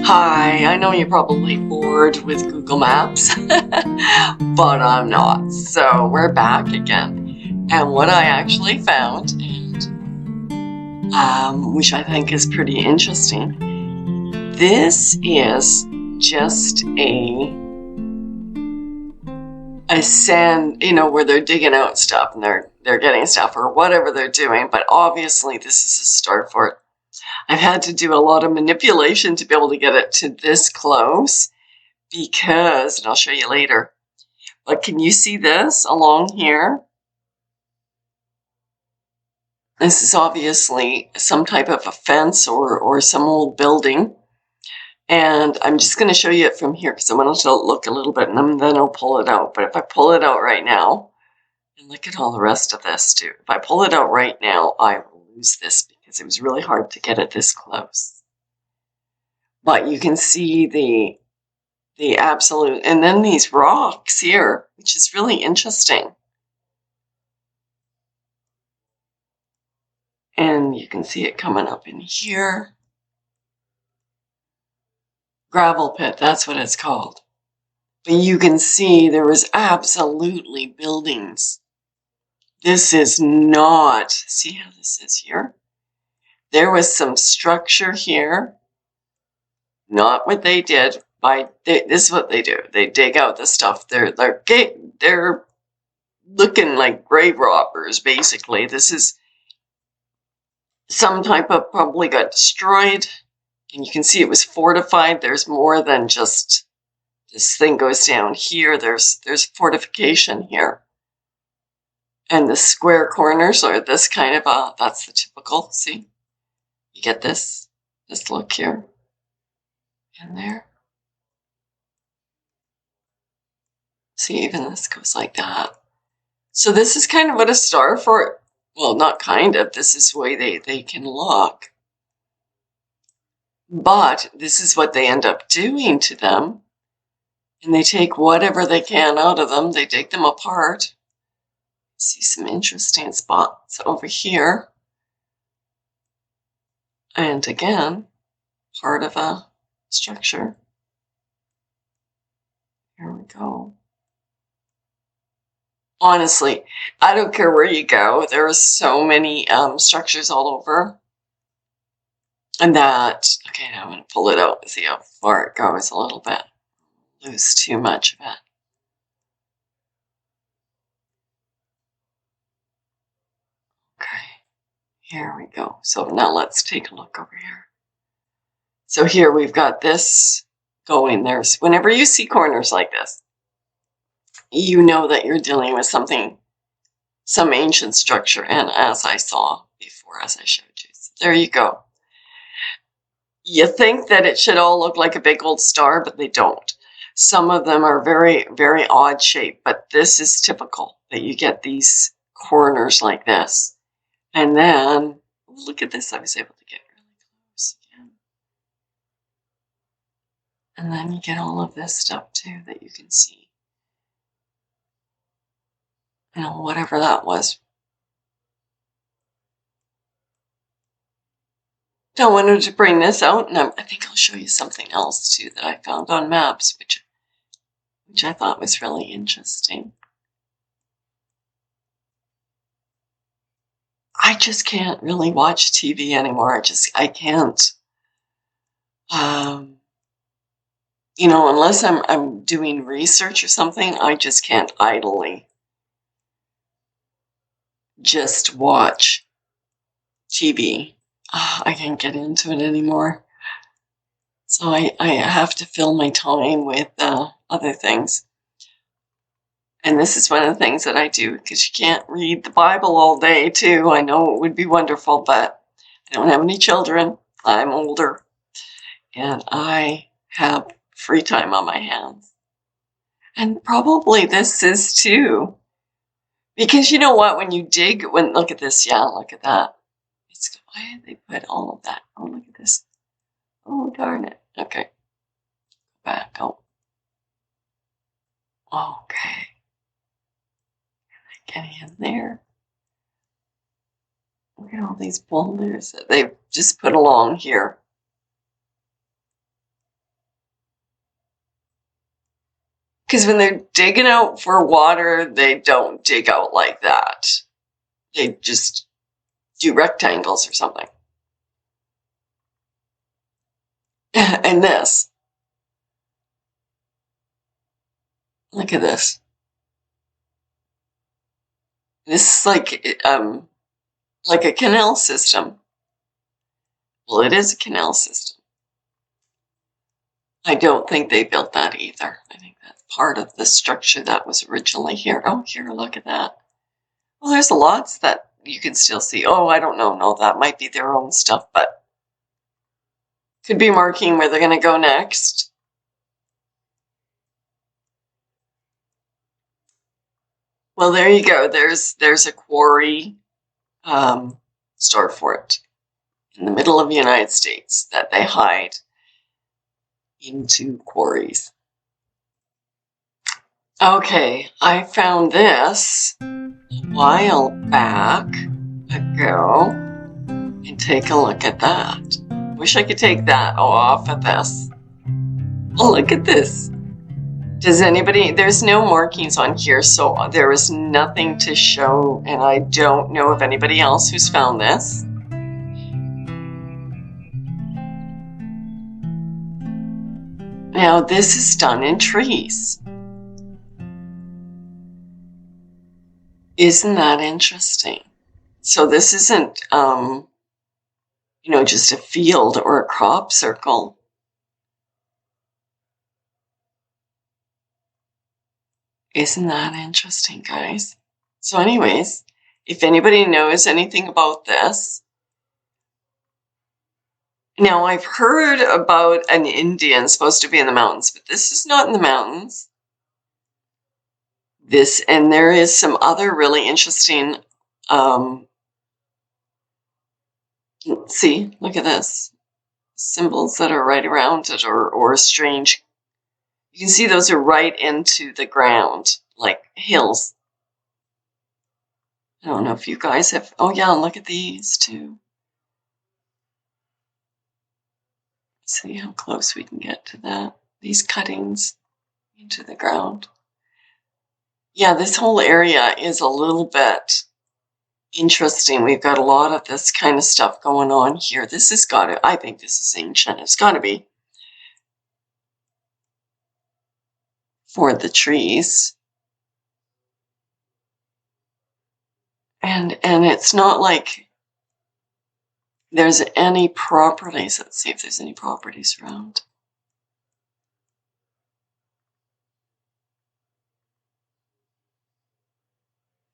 Hi, I know you're probably bored with Google Maps, but I'm not. So we're back again. And what I actually found, and which I think is pretty interesting, this is just a sand, where they're digging out stuff and they're getting stuff or whatever they're doing. But obviously, this is a star fort. I've had to do a lot of manipulation to be able to get it to this close because, and I'll show you later. But can you see this along here? This is obviously some type of a fence or some old building. And I'm just going to show you it from here because I want to look a little bit and then I'll pull it out. But if I pull it out right now, and look at all the rest of this too. If I pull it out right now, I will lose this because it was really hard to get it this close. But you can see the absolute, and then these rocks here, which is really interesting. And you can see it coming up in here. Gravel pit, that's what it's called. But you can see there was absolutely buildings. This is not, see how this is here? There was some structure here. Not what they did. This is what they do. They dig out the stuff. They're looking like grave robbers, basically. This is some type of, probably got destroyed. And you can see it was fortified. There's more than just this thing goes down here. There's fortification here. And the square corners are this kind of that's the typical, see? You get this look here and there. See, even this goes like that. So this is kind of what a star fort, well, not kind of, this is the way they can look. But this is what they end up doing to them. And they take whatever they can out of them. They dig them apart. See some interesting spots over here. And again, part of a structure. Here we go. Honestly, I don't care where you go. There are so many structures all over. And that, okay, now I'm going to pull it out and see how far it goes a little bit. Lose too much of it. Okay, here we go. So now let's take a look over here. So here we've got this going. There's, whenever you see corners like this, you know that you're dealing with something, some ancient structure. And as I saw before, as I showed you, so there you go. You think that it should all look like a big old star, but they don't. Some of them are very, very odd shape, but this is typical that you get these corners like this. And then, look at this, I was able to get really close again. And then you get all of this stuff too that you can see. You know, whatever that was. I wanted to bring this out, and I think I'll show you something else too that I found on maps, which I thought was really interesting. I just can't really watch TV anymore. I can't. You know, unless I'm doing research or something, I just can't idly just watch TV. I can't get into it anymore. So I have to fill my time with other things. And this is one of the things that I do, because you can't read the Bible all day too. I know it would be wonderful, but I don't have any children. I'm older. And I have free time on my hands. And probably this is too. Because you know what, when you dig, look at this, yeah, look at that. Why did they put all of that? Oh, look at this. Oh, darn it. Okay. Back. Oh. Okay. Getting in there. Look at all these boulders that they've just put along here. Because when they're digging out for water, they don't dig out like that. They just do rectangles or something. And this. Look at this. This is like a canal system. Well, it is a canal system. I don't think they built that either. I think that's part of the structure that was originally here. Oh, here, look at that. Well, there's lots that you can still see. Oh, I don't know. No, that might be their own stuff, but could be marking where they're going to go next. Well, there you go. There's a quarry store for it in the middle of the United States that they hide into quarries. Okay, I found this a while back ago, and take a look at that. Wish I could take that off of this. Oh, look at this. Does anybody, there's no markings on here, so there is nothing to show, and I don't know of anybody else who's found this. Now, this is done in trees. Isn't that interesting? So this isn't, just a field or a crop circle. Isn't that interesting, guys? So anyways, if anybody knows anything about this. Now, I've heard about an Indian supposed to be in the mountains, but this is not in the mountains. And there is some other really interesting, see, look at this. Symbols that are right around it or strange. You can see those are right into the ground, like hills. I don't know if you guys have, oh yeah, look at these too. See how close we can get to that. These cuttings into the ground. Yeah, this whole area is a little bit interesting. We've got a lot of this kind of stuff going on here. This has got to, I think this is ancient. It's got to be for the trees. And it's not like there's any properties. Let's see if there's any properties around.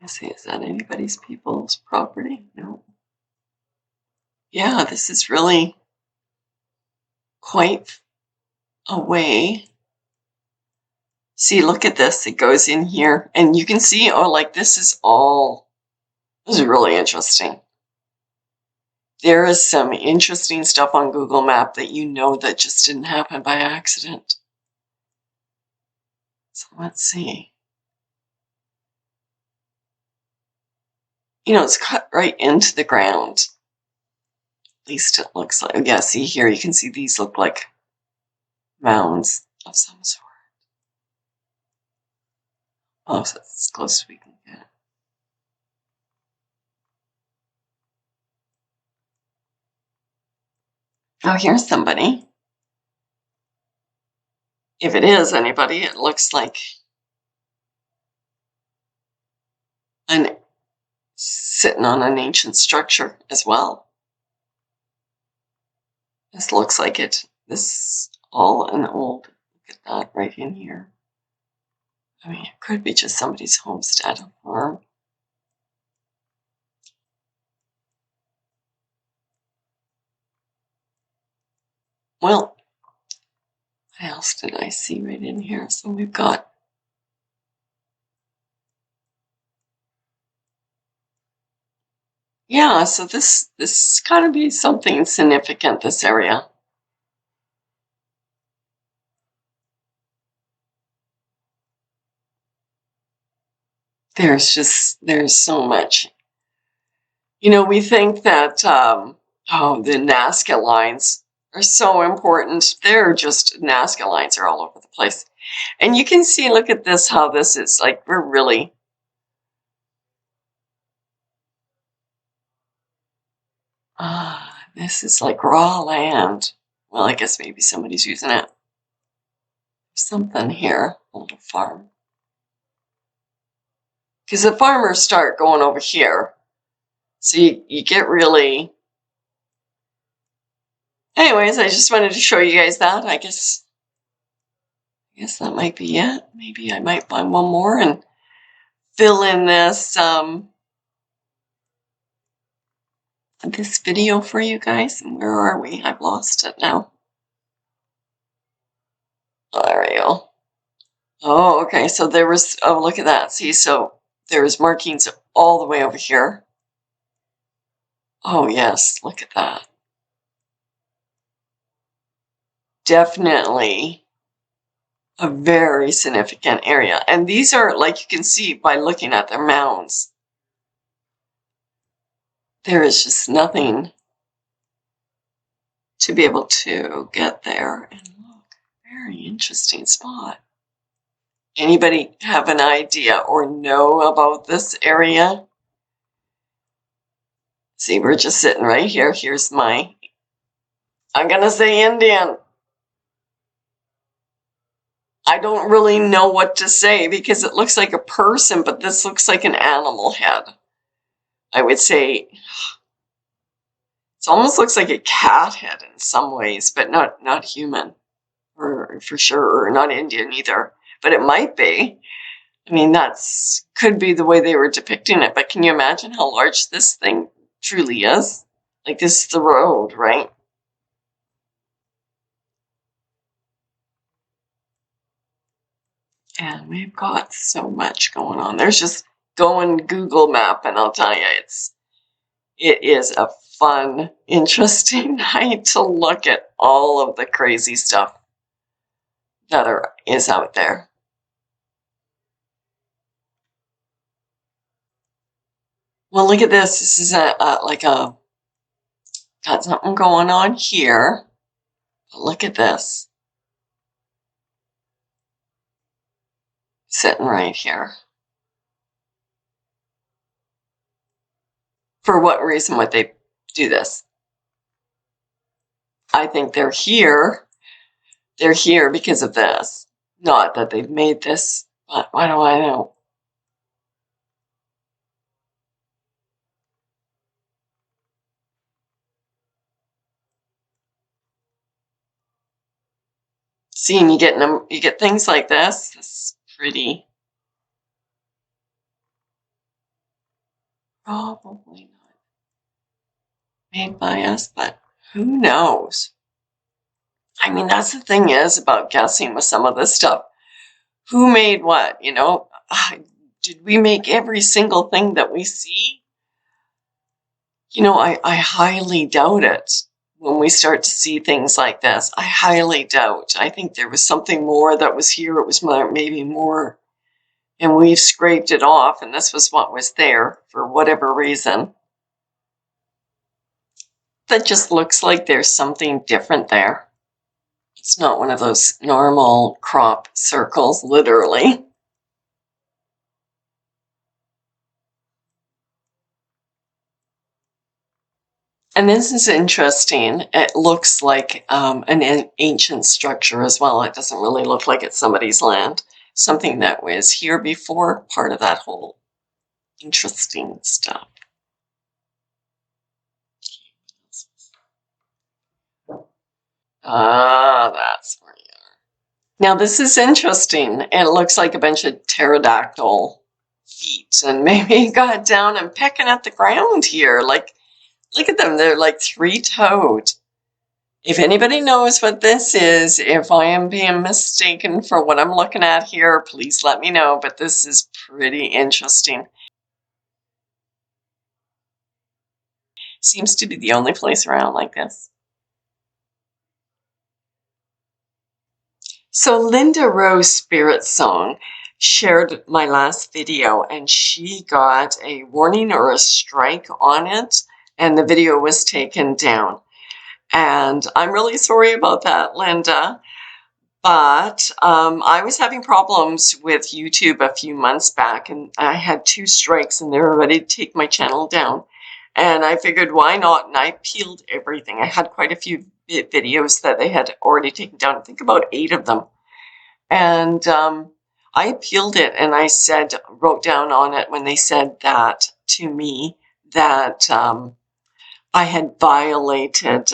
Let's see, is that anybody's people's property? No. Yeah, this is really quite a way. See, look at this. It goes in here. And you can see, oh, like this is really interesting. There is some interesting stuff on Google Map that that just didn't happen by accident. So let's see. It's cut right into the ground. At least it looks like. Yeah, see here, you can see these look like mounds of some sort. Oh, so that's as close as we can get. Oh, here's somebody. If it is anybody, it looks like sitting on an ancient structure as well. This looks like it. This is all an old, look at that right in here. I mean, it could be just somebody's homestead or farm. Well, what else did I see right in here? So we've got yeah, so this gotta be something significant, this area. There's so much. We think that the Nazca lines are so important. They're just, Nazca lines are all over the place. And you can see, look at this, how this is like, we're really, this is like raw land. Well, I guess maybe somebody's using it. Something here, a little farm. Because the farmers start going over here. So you get really... Anyways, I just wanted to show you guys that. I guess that might be it. Maybe I might find one more and fill in this this video for you guys. And where are we? I've lost it now. Oh, there we go. Oh, okay. So there was, oh, look at that. See, so there's markings all the way over here. Oh, yes. Look at that. Definitely a very significant area. And these are, like you can see by looking at their mounds, there is just nothing to be able to get there. And look, very interesting spot. Anybody have an idea or know about this area? See, we're just sitting right here. Here's my, I'm going to say Indian. I don't really know what to say because it looks like a person, but this looks like an animal head. I would say it almost looks like a cat head in some ways, but not human, or for sure, or not Indian either. But it might be. I mean, that's could be the way they were depicting it. But can you imagine how large this thing truly is? Like, this is the road, right? And we've got so much going on. There's just go and Google Map, and I'll tell you, it is a fun, interesting night to look at all of the crazy stuff that is out there. Well, look at this. This is got something going on here. But look at this. Sitting right here. For what reason would they do this? I think they're here. They're here because of this. Not that they've made this, but why do I know? See, and you get things like this. This is pretty. Probably not made by us, but who knows? I mean, that's the thing is about guessing with some of this stuff. Who made what? You know, did we make every single thing that we see? You know, I highly doubt it. When we start to see things like this, I highly doubt. I think there was something more that was here. It was maybe more, and we've scraped it off, and this was what was there for whatever reason. That just looks like there's something different there. It's not one of those normal crop circles, literally. And this is interesting. It looks like an ancient structure as well. It doesn't really look like it's somebody's land. Something that was here before, part of that whole interesting stuff. Ah, that's where you are. Now this is interesting. It looks like a bunch of pterodactyl feet, and maybe got down and pecking at the ground here. Like, look at them. They're like three-toed. If anybody knows what this is, if I am being mistaken for what I'm looking at here, please let me know. But this is pretty interesting. Seems to be the only place around like this. So Linda Rose Spirit Song shared my last video, and she got a warning or a strike on it, and the video was taken down. And I'm really sorry about that, Linda. But I was having problems with YouTube a few months back, and I had 2 strikes, and they were ready to take my channel down. And I figured, why not? And I peeled everything. I had quite a few videos that they had already taken down. I think about 8 of them. And I peeled it, and I wrote down on it when they said that to me, that I had violated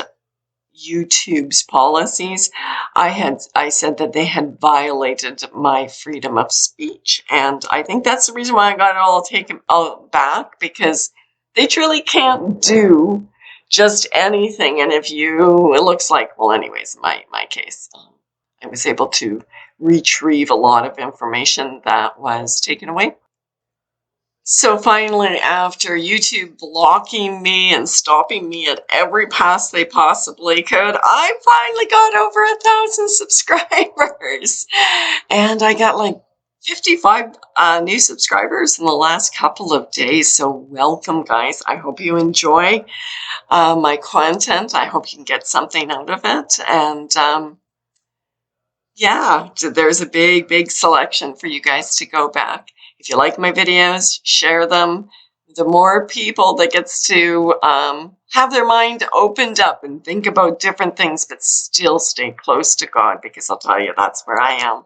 YouTube's policies. I said that they had violated my freedom of speech, and I think that's the reason why I got it all taken back, because they truly can't do just anything. And if you, it looks like, well, anyways, my case, I was able to retrieve a lot of information that was taken away. So finally, after YouTube blocking me and stopping me at every pass they possibly could, I finally got over 1,000 subscribers. And I got like 55 new subscribers in the last couple of days. So welcome, guys. I hope you enjoy my content. I hope you can get something out of it. And yeah, there's a big selection for you guys to go back. If you like my videos, share them. The more people that gets to have their mind opened up and think about different things, but still stay close to God, because I'll tell you, that's where I am.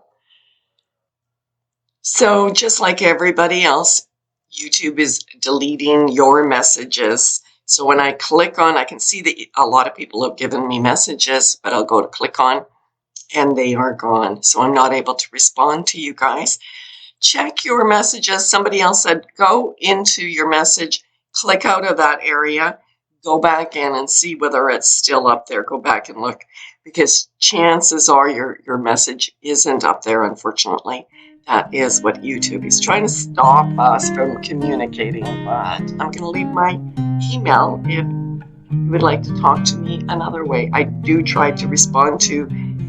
So just like everybody else, YouTube is deleting your messages. So when I click on, I can see that a lot of people have given me messages, but I'll go to click on, and they are gone. So I'm not able to respond to you guys. Check your messages. Somebody else said, go into your message, click out of that area, go back in and see whether it's still up there. Go back and look, because chances are your message isn't up there, unfortunately. That is what YouTube is trying to stop us from communicating. But I'm going to leave my email if you would like to talk to me another way. I do try to respond to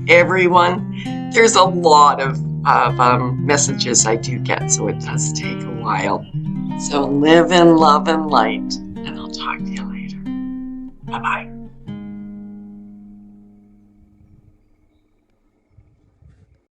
everyone. There's a lot of messages I do get, so it does take a while. So live in love and light, and I'll talk to you later. Bye-bye.